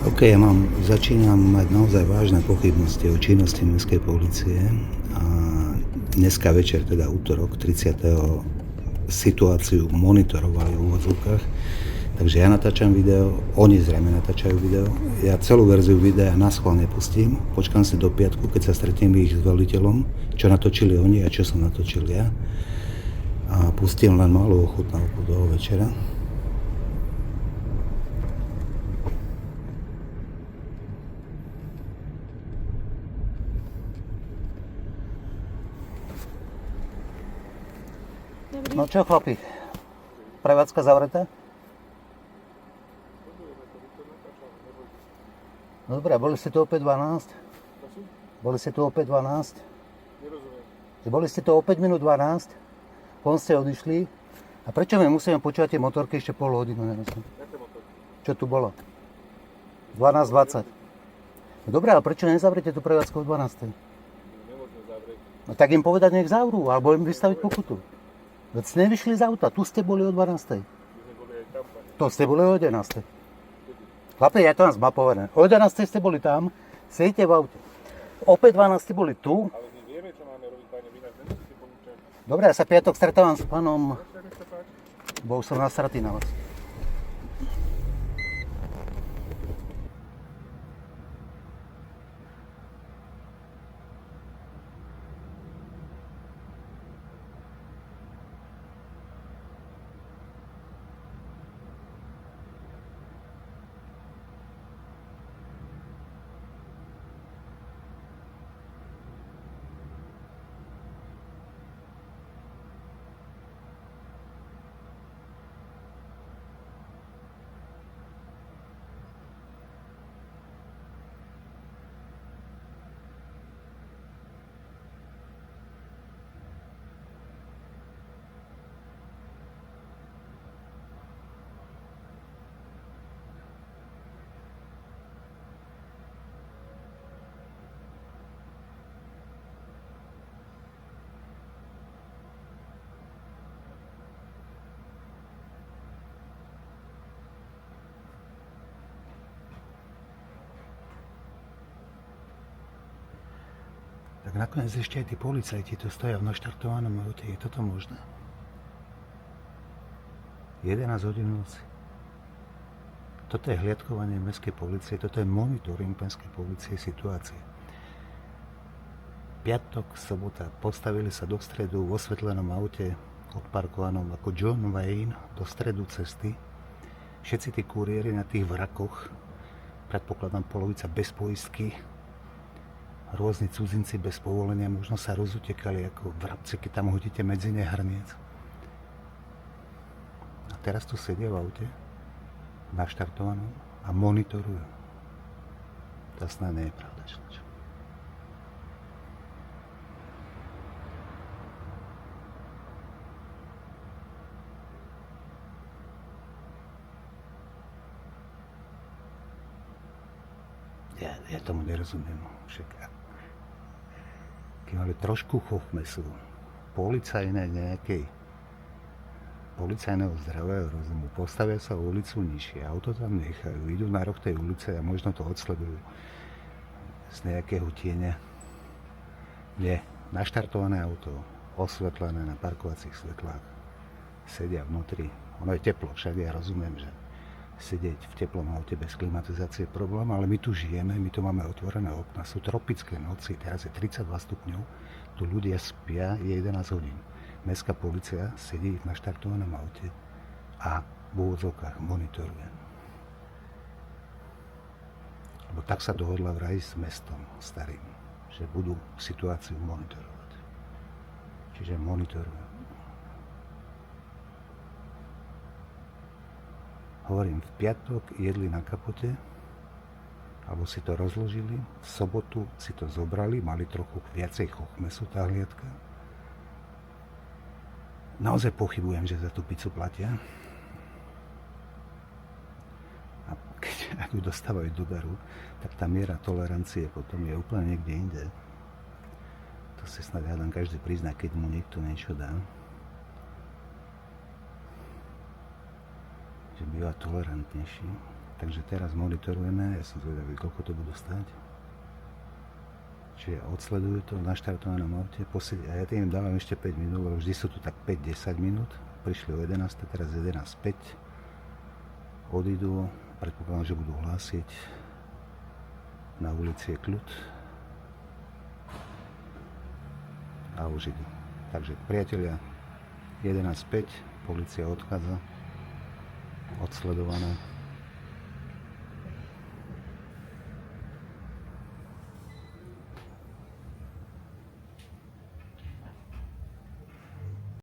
OK, začínam mať naozaj vážne pochybnosti o činnosti mestskej polície a dneska večer, teda útorok 30. situáciu monitorovali v úvodzovkách. Takže ja natáčam video, oni zrejme natáčajú video. Ja celú verziu videa naschvál nepustím, počkám si do piatku, keď sa stretnem ich s veliteľom, čo natočili oni a čo som natočil ja. A pustím len malú ochutnávku toho večera. No čo, chlapi? Prevádzka zavretá? No dobré, boli ste tu opäť 12? Boli ste tu opäť 12? Nerozumiem. Boli ste tu o 5 minút 12? Potom ste odišli? A prečo my musíme počúvať tie motorky ešte pol hodinu? Neviem. Jaké motorky? Čo tu bolo? 12:20. No dobré, ale prečo nezavrete tú prevádzku o 12? Nemôžeme zavrieť. No tak im povedať, nech zavrú, alebo im vystaviť pokutu. Veď ste nevyšli z auta, tu ste boli o 12. My sme boli aj tam, pani. To ste boli o 11. Chlapi, ja to mám zmapované. O 11 ste boli tam, sedíte v aute. Opäť 12 ste boli tu. Ale my vieme, čo máme robiť, pani. Vy nás nemusíte ponúčať. Dobre, ja sa piatok stretávam s pánom. Nech sa páči. Bol som nasratý na vás. Tak nakoniec ešte aj tí policajti tu stoja v naštartovanom aute. Je toto možné? 11 hodín v noci. Toto je hliadkovanie mestskej polície, toto je monitoring mestskej polície situácie. Piatok, sobota, postavili sa do stredu v osvetlenom aute, odparkovanom ako John Wayne do stredu cesty. Všetci tí kuriéri na tých vrakoch, predpokladám polovica bez poistky, rôzni cudzinci bez povolenia možno sa rozutekali ako vrabci, keď tam hodíte medzi ne hrniec. A teraz tu sedia v aute, naštartovanom a monitorujú. To snad nie je pravda, čo? Ja tomu nerozumiem. Však keď mali trošku chochmesu, policajného zdravého rozumu, postavia sa o ulicu nižšie, auto tam nechajú, idú na roh tej ulice a možno to odsledujú z nejakého tieňa. Nie, naštartované auto, osvetlené na parkovacích svetlách, sedia vnútri, ono je teplo, však ja rozumiem, že sedieť v teplom aute bez klimatizácie je problém, ale my tu žijeme, my tu máme otvorené okna, sú tropické noci, teraz je 32 stupňov, tu ľudia spia, je 11 hodín. Mestská polícia sedí v naštartovanom aute a v úvodzovkách monitoruje. Lebo tak sa dohodla vraj s mestom starým, že budú situáciu monitorovať. Čiže monitorujú. Hovorím, v piatok jedli na kapote, alebo si to rozložili, v sobotu si to zobrali, mali trochu viacej chochmesu tá hliadka. Naozaj pochybujem, že za tú pizzu platia. A ak ju dostávajú do daru, tak tá miera tolerancie potom je úplne niekde inde. To si snad hádam každý prizná, keď mu niekto niečo dá. Že býva tolerantnejší. Takže teraz monitorujeme, ja som zvedavý, koľko to budú stáť. Čiže odsledujú to, naštartované na aute, a ja tým dávam ešte 5 minút, lebo vždy sú tu tak 5-10 minút. Prišli o 11, teraz 11:05. Odídu, predpokladám, že budú hlásiť. Na ulici je kľud. A už idú. Takže priatelia, 11:05, polícia odchádza, odsledované.